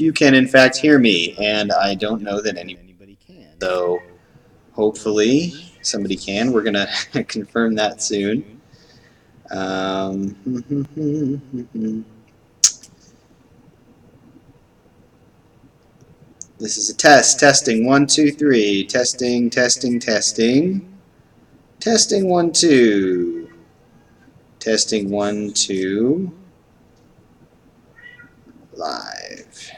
you can in fact hear me, and I don't know that anybody can. So hopefully somebody can. We're going to confirm that soon. This is a test. Testing 1, 2, 3. Testing, testing, testing. Testing 1, 2. Testing 1, 2. Live.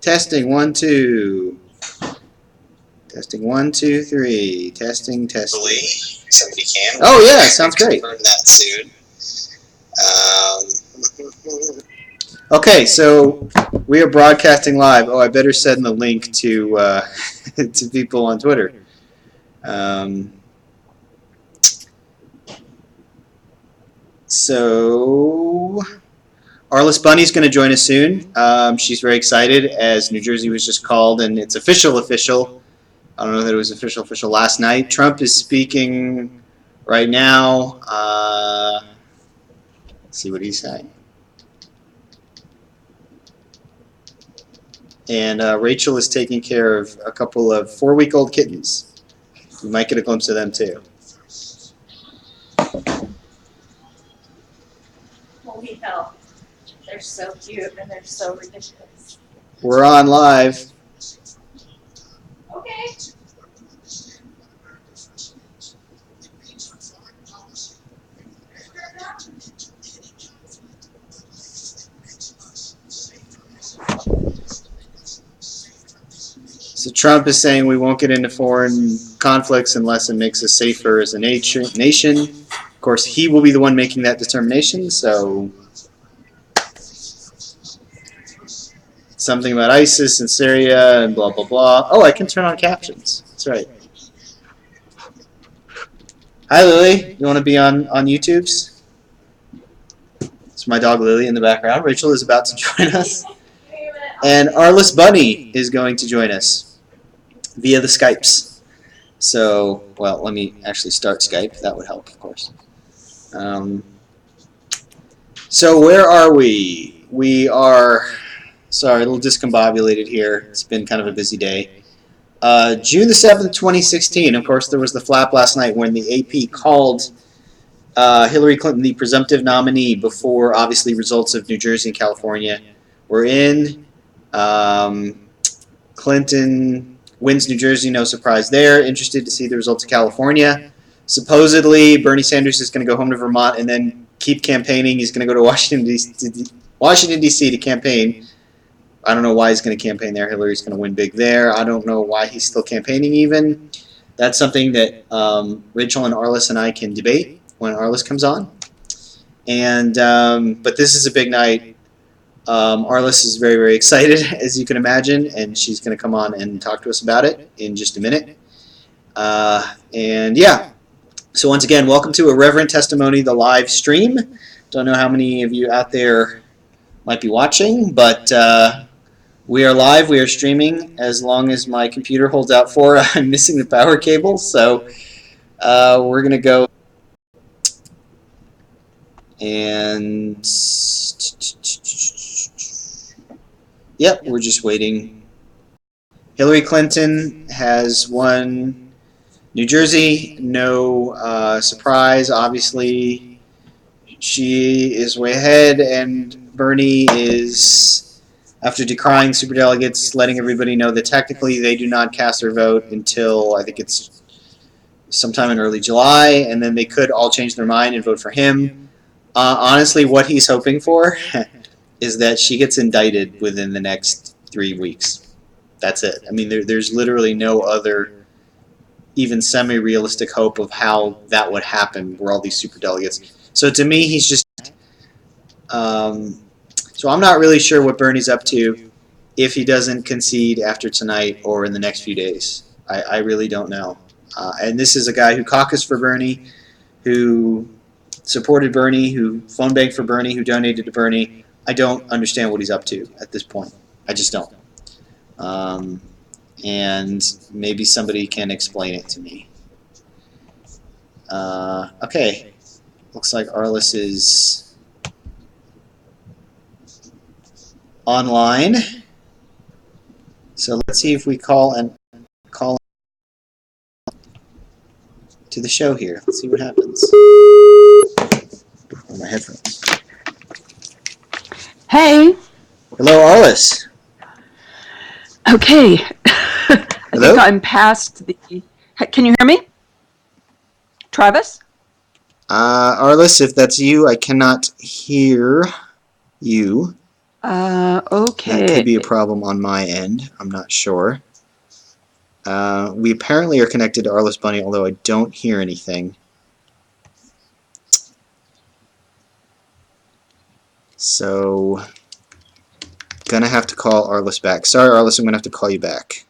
Testing 1, 2. Testing 1, 2, 3. Testing, testing. Hopefully somebody can. Oh yeah, sounds great. Confirm that soon. Okay, so we are broadcasting live. Oh, I better send the link to to people on Twitter. So Arliss Bunny's going to join us soon. She's very excited as New Jersey was just called, and it's official. I don't know that it was official last night. Trump is speaking right now. Let's see what he's saying. And Rachel is taking care of a couple of 4-week-old kittens. You might get a glimpse of them too. Holy hell. They're so cute and they're so ridiculous. We're on live. Okay. So Trump is saying we won't get into foreign conflicts unless it makes us safer as a nation. Of course, he will be the one making that determination, so something about ISIS and Syria and blah, blah, blah. Oh, I can turn on captions. That's right. Hi, Lily. You want to be on YouTube's? It's my dog, Lily, in the background. Rachel is about to join us. And Arliss Bunny is going to join us via the Skypes. So, well, let me actually start Skype. That would help, of course. So where are we? We are, sorry, a little discombobulated here. It's been kind of a busy day. June the 7th, 2016. Of course, there was the flap last night when the AP called Hillary Clinton the presumptive nominee before, obviously, results of New Jersey and California were in. Clinton wins New Jersey, no surprise there. Interested to see the results of California. Supposedly, Bernie Sanders is going to go home to Vermont and then keep campaigning. He's going to go to Washington, D.C. to campaign. I don't know why he's going to campaign there. Hillary's going to win big there. I don't know why he's still campaigning even. That's something that Rachel and Arliss and I can debate when Arliss comes on. And but this is a big night. Arliss is very, very excited, as you can imagine, and she's going to come on and talk to us about it in just a minute. And yeah, so once again, welcome to Irreverent Testimony, the live stream. Don't know how many of you out there might be watching, but we are live. We are streaming as long as my computer holds out for. I'm missing the power cable, so we're going to go and yep, we're just waiting. Hillary Clinton has won New Jersey. No surprise, obviously. She is way ahead, and Bernie is, after decrying superdelegates, letting everybody know that technically they do not cast their vote until, I think it's sometime in early July, and then they could all change their mind and vote for him. Honestly, what he's hoping for is that she gets indicted within the next 3 weeks. That's it. I mean, there's literally no other even semi-realistic hope of how that would happen where all these superdelegates. So to me, he's just... so I'm not really sure what Bernie's up to if he doesn't concede after tonight or in the next few days. I really don't know. And this is a guy who caucused for Bernie, who supported Bernie, who phone banked for Bernie, who donated to Bernie. I don't understand what he's up to at this point. I just don't. And maybe somebody can explain it to me. Okay. Looks like Arliss is online. So let's see if we call to the show here. Let's see what happens. On my headphones. Hey. Hello, Arliss. Okay. I Hello? think I'm past the. Can you hear me? Travis? Arliss, if that's you, I cannot hear you. Okay. That could be a problem on my end. I'm not sure. We apparently are connected to Arliss Bunny, although I don't hear anything. So, gonna have to call Arliss back. Sorry, Arliss, I'm gonna have to call you back.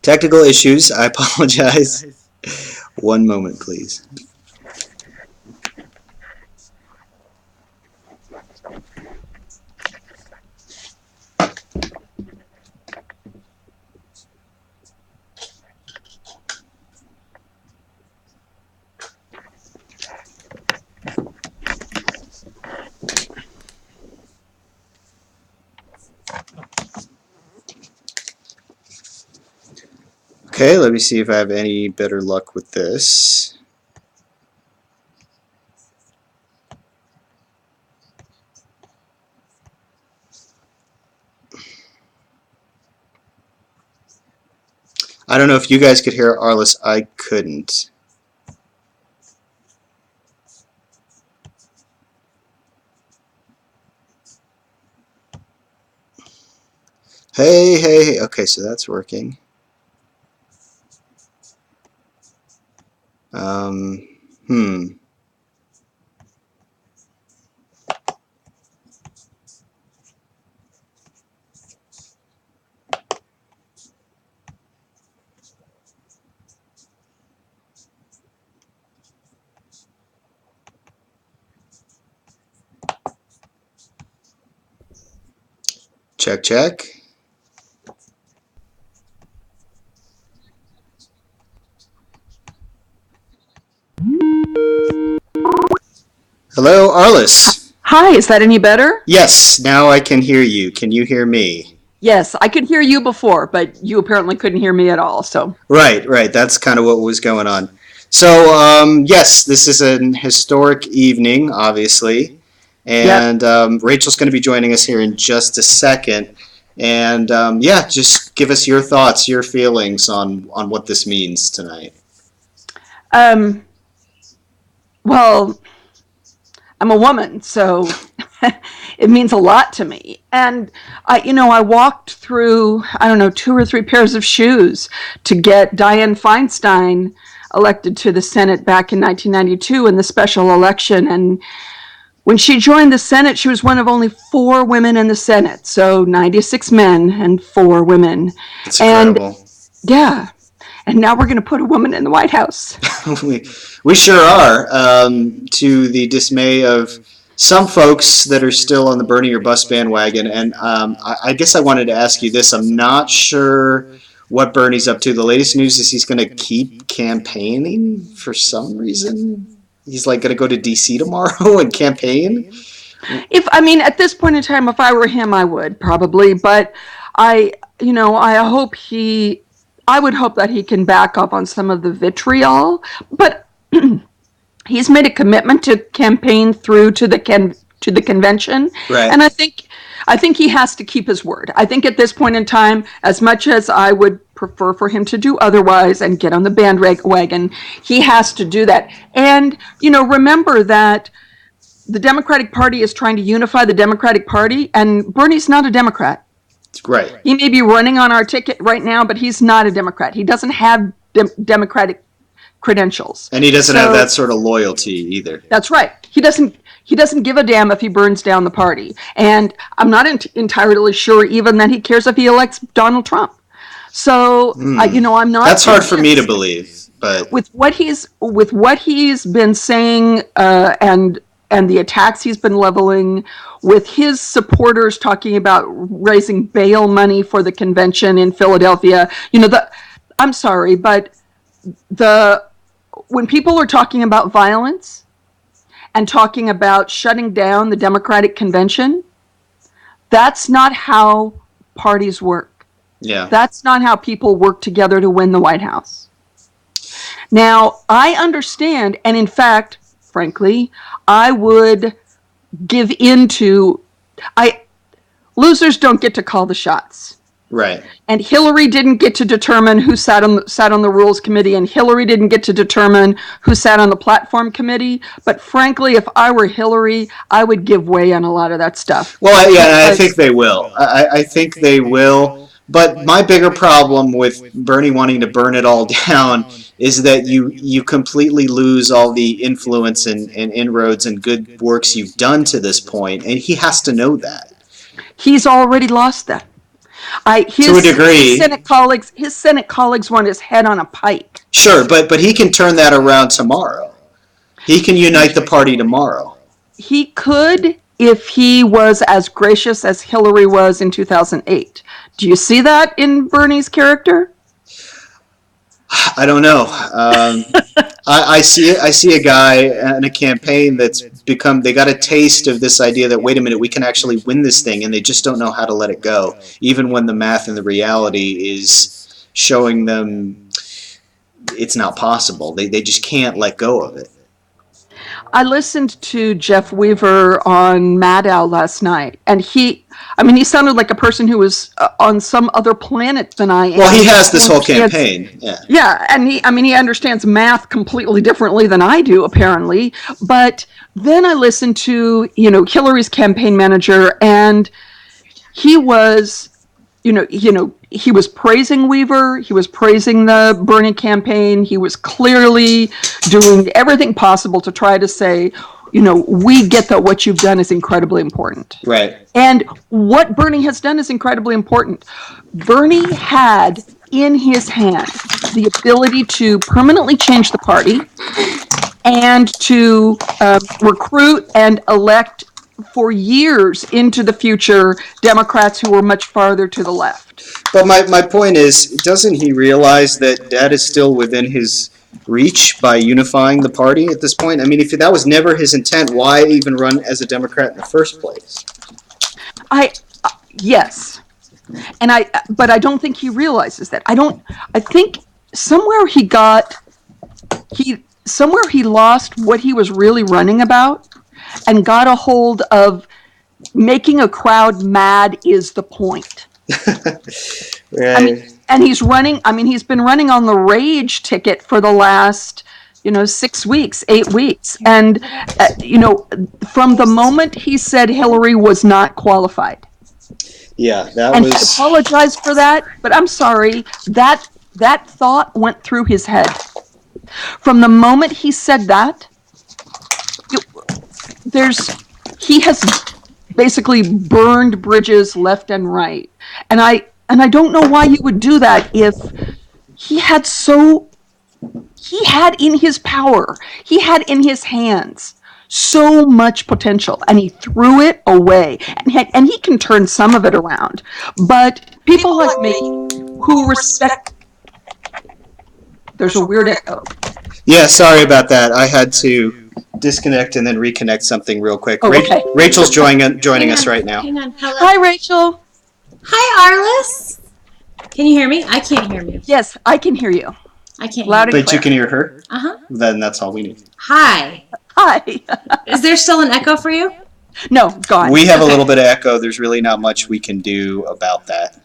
Technical issues. I apologize. One moment, please. Okay, let me see if I have any better luck with this. I don't know if you guys could hear Arliss. I couldn't. Hey. Okay, so that's working. Hmm. Check. Hello, Arliss. Hi, is that any better? Yes, now I can hear you. Can you hear me? Yes, I could hear you before, but you apparently couldn't hear me at all, so. Right. That's kind of what was going on. So, yes, this is an historic evening, obviously. And Rachel's going to be joining us here in just a second. And, yeah, just give us your thoughts, your feelings on what this means tonight. Well, I'm a woman, so it means a lot to me. And I walked through, 2 or 3 pairs of shoes to get Dianne Feinstein elected to the Senate back in 1992 in the special election. And when she joined the Senate, she was one of only 4 women in the Senate. So 96 men and 4 women. It's incredible. And yeah. And now we're going to put a woman in the White House. we sure are, to the dismay of some folks that are still on the Bernie or Bust bandwagon. And I guess I wanted to ask you this. I'm not sure what Bernie's up to. The latest news is he's going to keep campaigning for some reason. He's like going to go to D.C. tomorrow and campaign. At this point in time, if I were him, I would probably. But I would hope that he can back up on some of the vitriol. But he's made a commitment to campaign through to the convention, right. And I think he has to keep his word. I think at this point in time, as much as I would prefer for him to do otherwise and get on the bandwagon, he has to do that. And remember that the Democratic Party is trying to unify the Democratic Party, and Bernie's not a Democrat. Right. He may be running on our ticket right now, but he's not a Democrat. He doesn't have Democratic credentials. And he doesn't have that sort of loyalty either. That's right. He doesn't give a damn if he burns down the party. And I'm not entirely sure even that he cares if he elects Donald Trump. So, I'm not. That's hard for me to believe. But with what he's been saying and the attacks he's been leveling, with his supporters talking about raising bail money for the convention in Philadelphia, I'm sorry, but when people are talking about violence and talking about shutting down the Democratic convention, That's not how parties work. Yeah. That's not how people work together to win the White House. Now, I understand, and in fact, frankly, I would give into losers don't get to call the shots. Right. And Hillary didn't get to determine who sat on the Rules Committee, and Hillary didn't get to determine who sat on the Platform Committee. But frankly, if I were Hillary, I would give way on a lot of that stuff. Well, yeah, I think they will. I think they will. But my bigger problem with Bernie wanting to burn it all down is that you completely lose all the influence and inroads and good works you've done to this point, and he has to know that. He's already lost that. To a degree. His Senate colleagues want his head on a pike. Sure, but he can turn that around tomorrow. He can unite the party tomorrow. He could if he was as gracious as Hillary was in 2008. Do you see that in Bernie's character? I don't know. I see a guy in a campaign that's become, they got a taste of this idea that, wait a minute, we can actually win this thing, and they just don't know how to let it go, even when the math and the reality is showing them it's not possible. They just can't let go of it. I listened to Jeff Weaver on Maddow last night, and he sounded like a person who was on some other planet than I am. Well, he has this whole campaign. Yeah, and he understands math completely differently than I do, apparently. But then I listened to, Hillary's campaign manager, and he was, he was praising Weaver. He was praising the Bernie campaign. He was clearly doing everything possible to try to say, we get that what you've done is incredibly important. Right. And what Bernie has done is incredibly important. Bernie had in his hand the ability to permanently change the party and to recruit and elect for years into the future Democrats who were much farther to the left. But my point is, doesn't he realize that is still within his reach by unifying the party at this point? I mean, if that was never his intent, why even run as a Democrat in the first place? Yes. But I don't think he realizes that. I think somewhere he lost what he was really running about and got a hold of making a crowd mad is the point. Right. And he's been running on the rage ticket for the last, 6 weeks, 8 weeks. And, from the moment he said Hillary was not qualified. Yeah, he apologized for that, but I'm sorry, that thought went through his head. From the moment he said that, he has basically burned bridges left and right. And I don't know why he would do that if he had in his power, he had in his hands so much potential, and he threw it away. And he can turn some of it around. But people like me who respect... There's a weird echo. Yeah, sorry about that. I had to disconnect and then reconnect something real quick. Oh, okay. Rachel's joining us right now. Hang on. Hello. Hi, Rachel. Hi, Arliss. Can you hear me? I can't hear me. Yes, I can hear you. I can't Loud hear and But you can hear her? Uh-huh. Then that's all we need. Hi. Hi. Is there still an echo for you? No, gone. We have a little bit of echo. There's really not much we can do about that.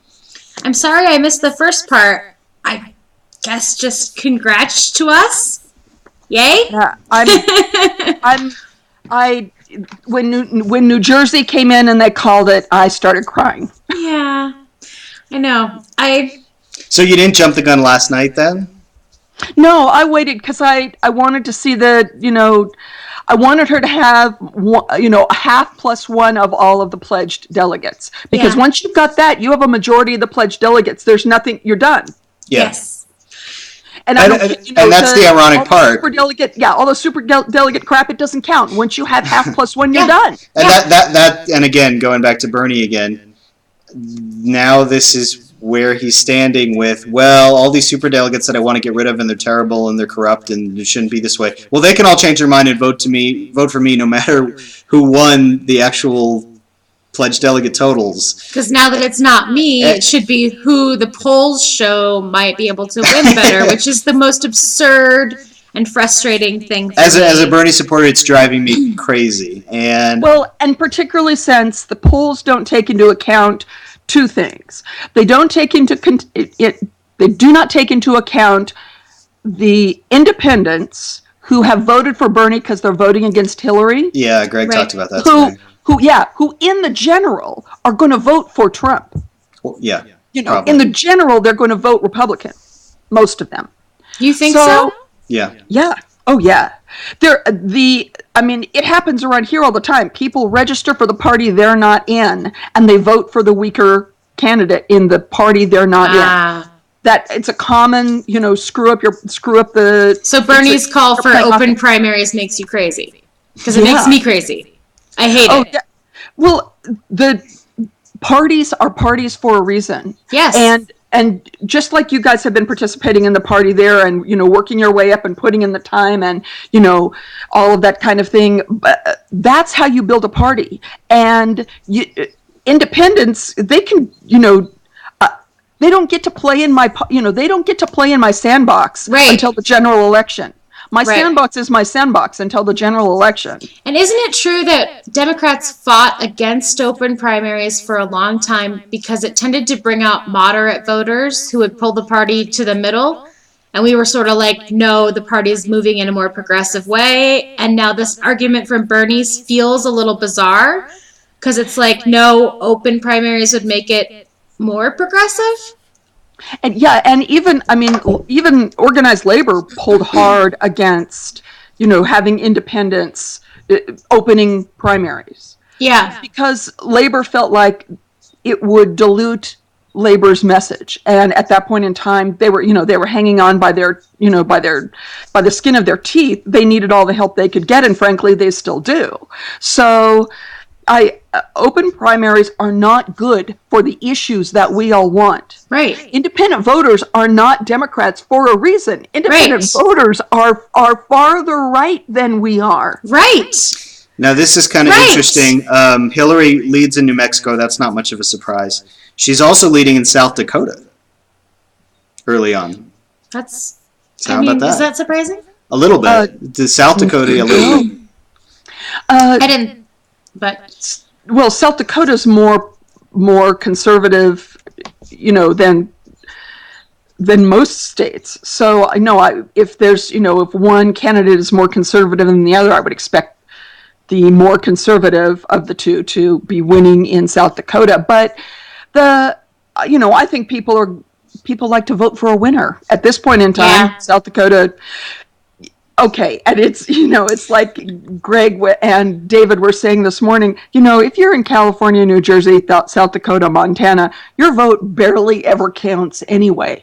I'm sorry I missed the first part. I guess just congrats to us. Yay? Yeah, when New Jersey came in and they called it, I started crying. Yeah, I know. So you didn't jump the gun last night then? No, I waited because I wanted to see I wanted her to have half plus one of all of the pledged delegates. Because once you've got that, you have a majority of the pledged delegates. There's nothing, you're done. Yeah. Yes. And that's the ironic part. All the super delegate crap, it doesn't count. Once you have half plus one, you're done. And and again, going back to Bernie again, now this is where he's standing with, well, all these super delegates that I want to get rid of, and they're terrible and they're corrupt and it shouldn't be this way. Well, they can all change their mind and vote for me no matter who won the actual pledged delegate totals. Because now that it's not me, it should be who the polls show might be able to win better, which is the most absurd and frustrating thing for As me. a Bernie supporter, it's driving me crazy. And particularly since the polls don't take into account two things. They do not take into account the independents who have voted for Bernie because they're voting against Hillary. Yeah, Greg talked about that today. Who in the general are going to vote for Trump. Well, yeah. In the general, they're going to vote Republican. Most of them. You think so? Yeah. Yeah. Oh, yeah. It happens around here all the time. People register for the party they're not in, and they vote for the weaker candidate in the party they're not in. That it's a common, screw up the. So Bernie's call for open primaries makes you crazy because it makes me crazy. I hate it. Yeah. Well, the parties are parties for a reason. Yes. And just like you guys have been participating in the party there and, working your way up and putting in the time and, all of that kind of thing, that's how you build a party. And independents, they can, they don't get to play in my, they don't get to play in my sandbox until the general election. My sandbox is my sandbox until the general election. And isn't it true that Democrats fought against open primaries for a long time because it tended to bring out moderate voters who would pull the party to the middle? And we were sort of like, no, the party is moving in a more progressive way. And now this argument from Bernie's feels a little bizarre because it's like, no, open primaries would make it more progressive. And even organized labor pulled hard against, having independents opening primaries. Yeah. Because labor felt like it would dilute labor's message. And at that point in time, they were hanging on by the skin of their teeth. They needed all the help they could get. And frankly, they still do. So open primaries are not good for the issues that we all want. Right. Independent voters are not Democrats for a reason. Independent voters are farther right than we are. Right. Now, this is kind of interesting. Hillary leads in New Mexico. That's not much of a surprise. She's also leading in South Dakota early on. Is that surprising? A little bit. To South Dakota, a little bit. I didn't. But South Dakota's more conservative, than most states. So I know if one candidate is more conservative than the other, I would expect the more conservative of the two to be winning in South Dakota. But I think people like to vote for a winner at this point in time. Yeah. South Dakota. Okay, and it's like Greg and David were saying this morning, if you're in California, New Jersey, South Dakota, Montana, your vote barely ever counts anyway.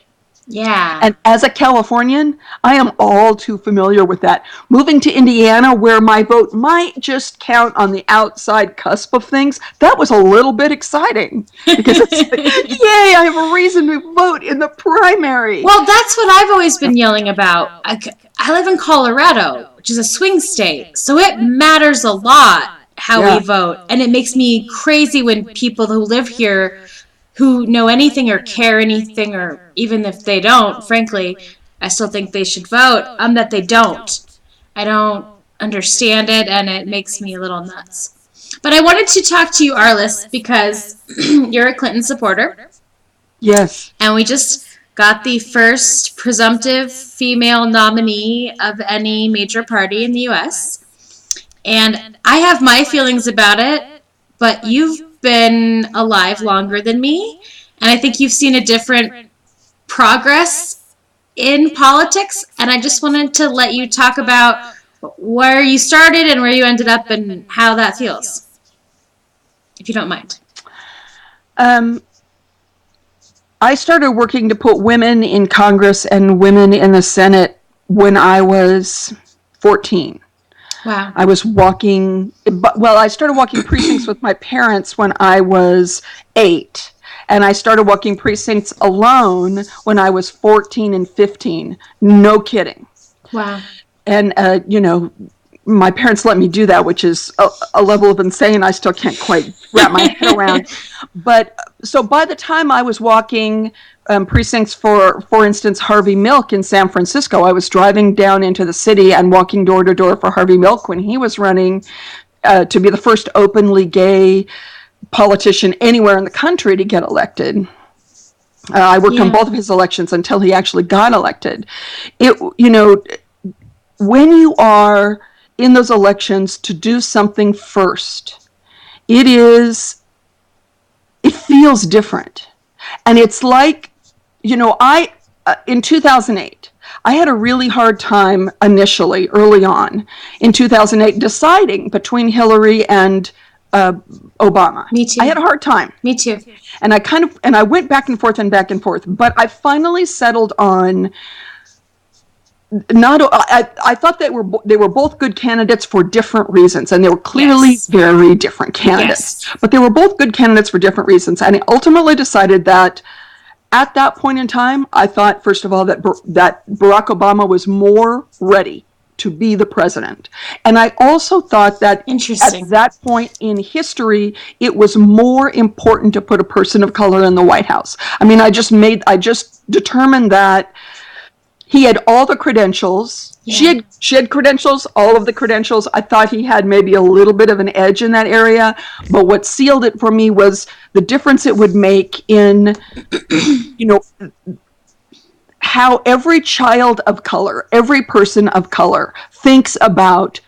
Yeah. And as a Californian, I am all too familiar with that. Moving to Indiana, where my vote might just count on the outside cusp of things, that was a little bit exciting. Because it's like, yay, I have a reason to vote in the primary. Well, that's what I've always been yelling about. I live in Colorado, which is a swing state, so it matters a lot how we vote. And it makes me crazy when people who live here who know anything or care anything, or even if they don't, frankly, I still think they should vote, that they don't. I don't understand it, and it makes me a little nuts. But I wanted to talk to you, Arliss, because you're a Clinton supporter. Yes. And we just got the first presumptive female nominee of any major party in the U.S. And I have my feelings about it, but you've been alive longer than me, and I think you've seen a different progress in politics, and I just wanted to let you talk about where you started and where you ended up and how that feels, if you don't mind. I started working to put women in Congress and women in the Senate when I was 14. Wow. I started walking precincts with my parents when I was 8. And I started walking precincts alone when I was 14 and 15. No kidding. Wow. And, my parents let me do that, which is a level of insane I still can't quite wrap my head around. But so by the time I was walking precincts for instance, Harvey Milk in San Francisco, I was driving down into the city and walking door to door for Harvey Milk when he was running to be the first openly gay politician anywhere in the country to get elected. I worked on both of his elections until he actually got elected. When you are in those elections to do something first, it feels different. And it's like, in 2008, I had a really hard time initially, early on, in 2008, deciding between Hillary and Obama. Me too. I had a hard time. Me too. And I went back and forth, but I finally settled on I thought they were both good candidates for different reasons, and they were clearly very different candidates. Yes. But they were both good candidates for different reasons, and I ultimately decided that at that point in time, I thought, first of all, that Barack Obama was more ready to be the president. And I also thought that at that point in history, it was more important to put a person of color in the White House. I mean, I just determined that he had all the credentials. Yeah. She had credentials, all of the credentials. I thought he had maybe a little bit of an edge in that area. But what sealed it for me was the difference it would make in, how every child of color, every person of color thinks about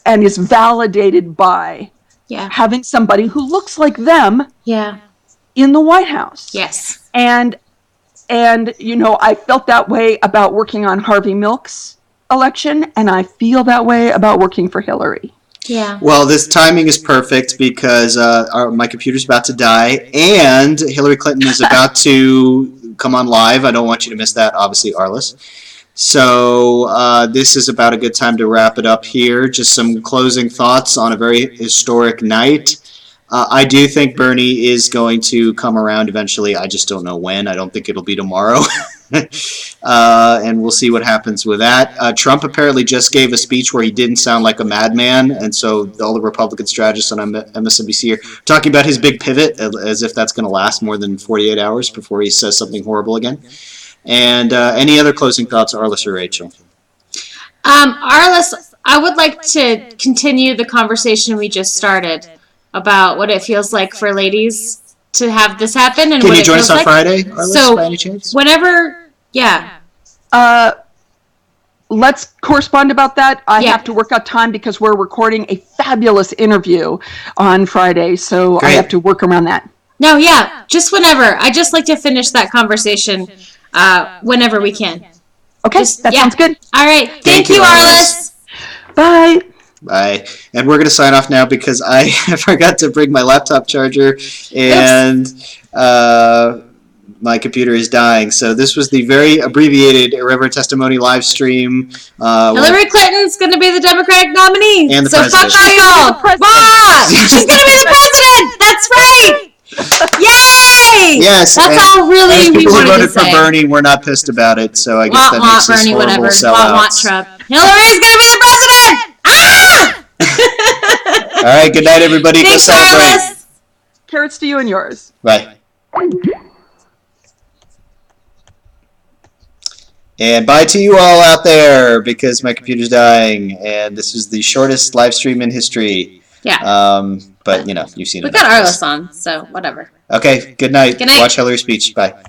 and is validated by having somebody who looks like them in the White House. Yes. And I felt that way about working on Harvey Milk's election, and I feel that way about working for Hillary. Yeah. Well, this timing is perfect because my computer's about to die, and Hillary Clinton is about to come on live. I don't want you to miss that, obviously, Arliss. So this is about a good time to wrap it up here. Just some closing thoughts on a very historic night. I do think Bernie is going to come around eventually. I just don't know when. I don't think it'll be tomorrow. And we'll see what happens with that. Trump apparently just gave a speech where he didn't sound like a madman, and so all the Republican strategists on MSNBC are talking about his big pivot as if that's going to last more than 48 hours before he says something horrible again. And any other closing thoughts, Arliss or Rachel? Arliss, I would like to continue the conversation we just started about what it feels like for ladies to have this happen. And Can you join us on Friday, Arliss, by any chance? Whenever, let's correspond about that. I have to work out time because we're recording a fabulous interview on Friday, so Great. I have to work around that. No, just whenever. I just like to finish that conversation whenever we can. Okay, that sounds good. All right. Thank you, Arliss. Bye. Bye. And we're going to sign off now because I forgot to bring my laptop charger and my computer is dying. So this was the very abbreviated Irreverent Testimony live stream. Hillary Clinton's going to be the Democratic nominee. And the president. So fuck Michael. She's going to be the president. That's right. Yay! Yes. That's all really we wanted to say. People who voted for Bernie were not pissed about it, so I guess that makes us Bernie, horrible sellouts. Trump. Hillary's going to be the president! All right, good night, everybody. Thanks, go celebrate. Arliss. Carrots to you and yours. Bye. And bye to you all out there because my computer's dying, and this is the shortest live stream in history. Yeah. But you've seen it. We got Arliss on, so whatever. Okay. Good night. Good night. Watch Hillary's speech. Bye.